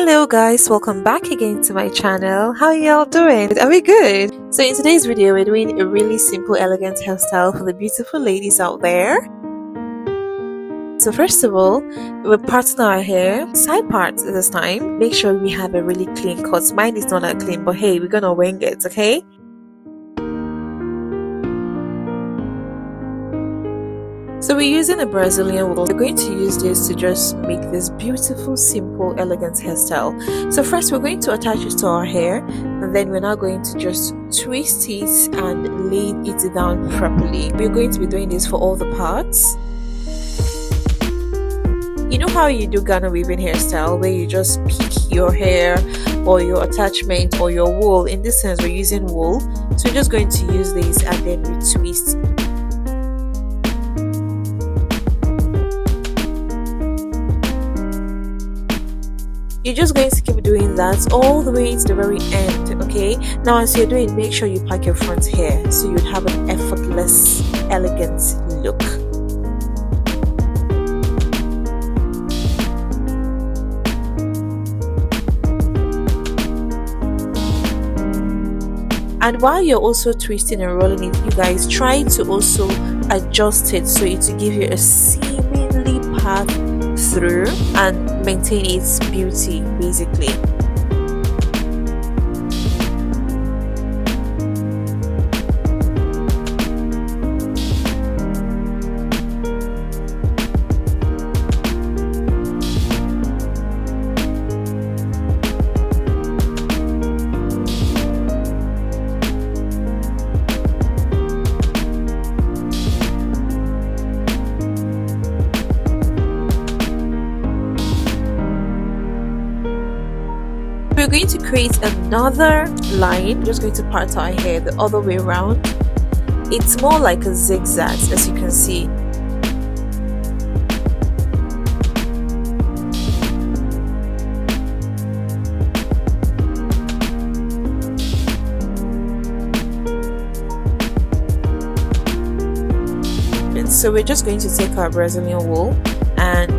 Hello guys, welcome back again to my channel. How are y'all doing? Are we good? So in today's video, we're doing a really simple, elegant hairstyle for the beautiful ladies out there. So first of all, we're parting our hair, side parts this time. Make sure we have a really clean cut. Mine is not that clean, but hey, we're gonna wing it, okay? So we're using a Brazilian wool. We're going to use this to just make this beautiful, simple, elegant hairstyle. So first we're going to attach it to our hair, and then we're now going to just twist it and lay it down properly. We're going to be doing this for all the parts. You know how you do Ghana weaving hairstyle, where you just pick your hair or your attachment or your wool. In this sense, we're using wool. So we're just going to use this and then we twist. You're just going to keep doing that all the way to the very end, okay? Now as you're doing, make sure you pack your front hair so you'd have an effortless, elegant look. And while you're also twisting and rolling it, you guys try to also adjust it so it will give you a seemingly path through and maintain its beauty basically. We're going to create another line. We're just going to part our hair the other way around. It's more like a zigzag, as you can see. And so we're just going to take our Brazilian wool and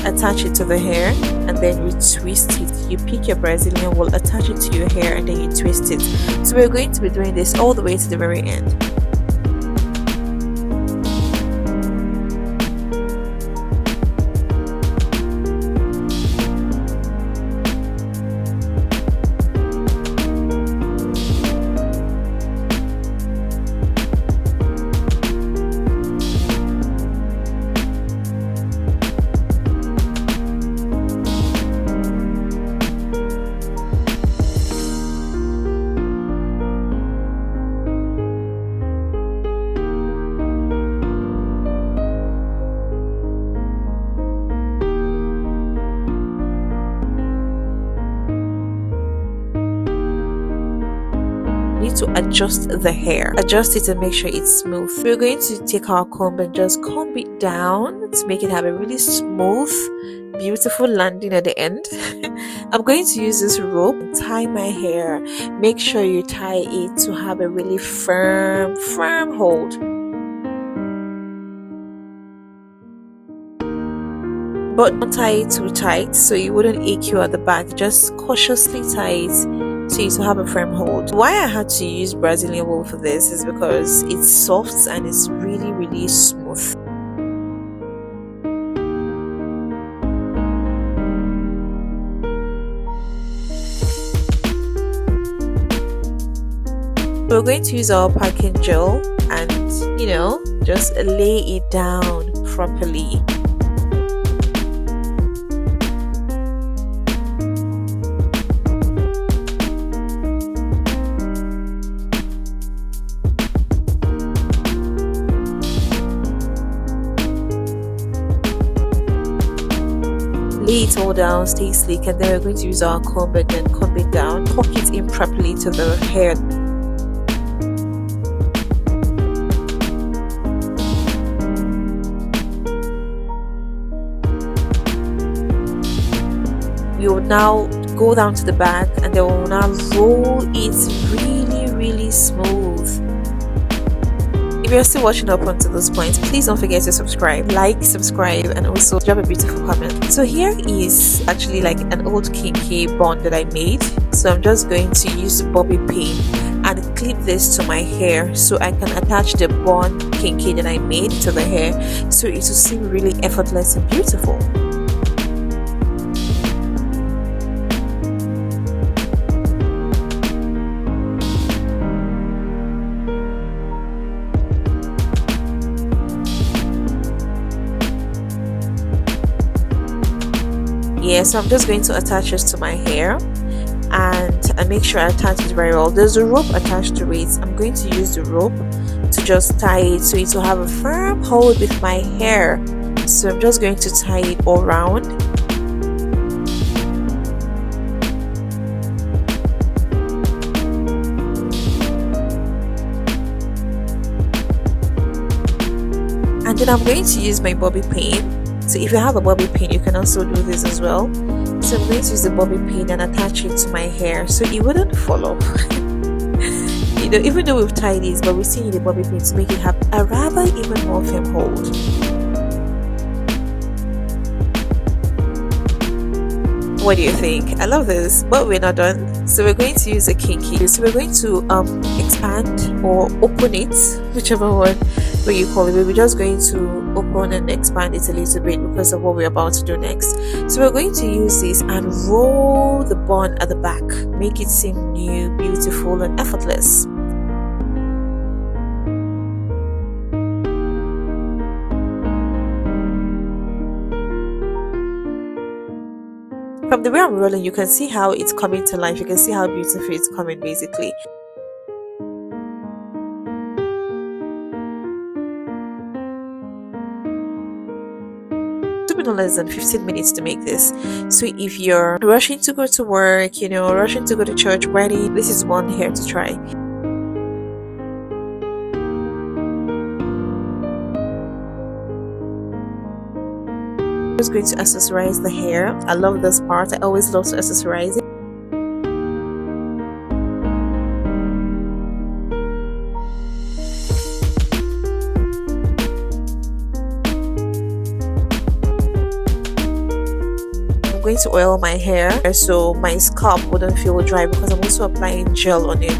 attach it to the hair, and then we twist it. You pick your Brazilian wool, attach it to your hair, and then you twist it. So we're going to be doing this all the way to the very end. To adjust the hair, adjust it and make sure it's smooth. We're going to take our comb and just comb it down to make it have a really smooth, beautiful landing at the end. I'm going to use this rope and tie my hair. Make sure you tie it to have a really firm hold. But don't tie it too tight so it wouldn't ache you at the back. Just cautiously tie it so you to have a firm hold. Why I had to use Brazilian wool for this is because it's soft and it's really smooth. We're going to use our packing gel and, you know, just lay it down properly. Lay it all down, stay sleek, and then we're going to use our comb and then comb it down, poke it in properly to the hair. We will now go down to the back and then we'll now roll it really smooth. If you're still watching up until this point, please don't forget to subscribe, subscribe, and also drop a beautiful comment. So here is actually like an old kinky bun that I made. So I'm just going to use the bobby pin and clip this to my hair so I can attach the bun kinky that I made to the hair, so it will seem really effortless and beautiful. Yeah, so I'm just going to attach this to my hair and make sure I attach it very well. There's a rope attached to it. I'm going to use the rope to just tie it so it will have a firm hold with my hair. So I'm just going to tie it all around. And then I'm going to use my bobby pin. So if you have a bobby pin, you can also do this as well. So I'm going to use the bobby pin and attach it to my hair so it wouldn't fall off. You know, even though we've tied this, but we still need a bobby pin to make it have a rather even more firm hold. What do you think? I love this, but we're not done. So we're going to use a kinky. So we're going to expand or open it, whichever one you call it. We're just going to open and expand it a little bit because of what we're about to do next. So we're going to use this and roll the bun at the back, make it seem new, beautiful, and effortless. From the way I'm rolling, you can see how it's coming to life. You can see how beautiful it's coming, basically. No less than 15 minutes to make this. So if you're rushing to go to work, you know, rushing to go to church, wedding, this is one hair to try. I'm just going to accessorize the hair. I love this part. I always love to accessorize it. Going to oil my hair so my scalp wouldn't feel dry because I'm also applying gel on it.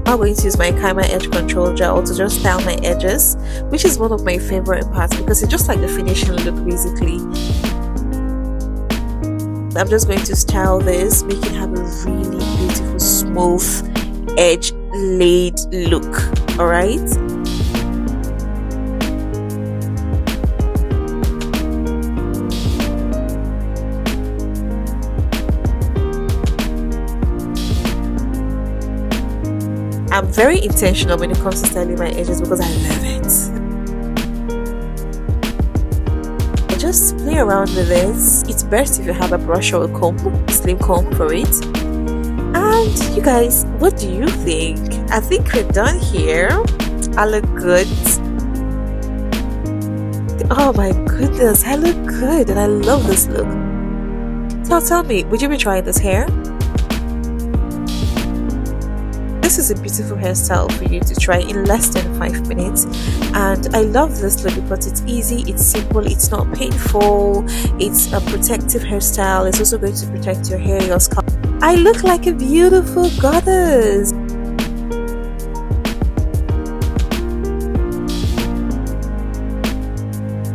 I'm going to use my Kinky edge control gel to just style my edges, which is one of my favorite parts because it's just like the finishing look basically. I'm just going to style this, make it have a really beautiful, smooth, edge laid look. Alright? I'm very intentional when it comes to styling my edges because I love it. Just play around with this. It's best if you have a brush or a comb, slim comb for it. And you guys, what do you think? I think we're done here. I look good. Oh my goodness, I look good and I love this look. So tell me, would you be trying this hair? This is a beautiful hairstyle for you to try in less than 5 minutes, and I love this look because it's easy, it's simple, it's not painful, it's a protective hairstyle. It's also going to protect your hair, your scalp. I look like a beautiful goddess.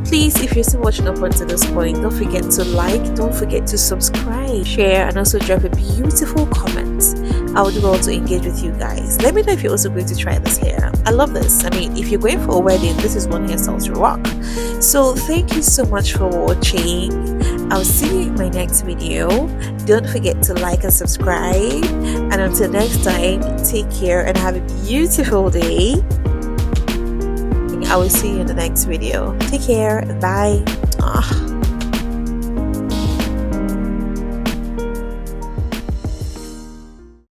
Please, if you're still watching up until this point, don't forget to like, don't forget to subscribe, share, and also drop a beautiful comment. I would love to engage with you guys. Let me know if you're also going to try this hair. I love this. I mean, if you're going for a wedding, this is one hairstyle to rock. So thank you so much for watching. I'll see you in my next video. Don't forget to like and subscribe. And until next time, take care and have a beautiful day. I will see you in the next video. Take care. Bye.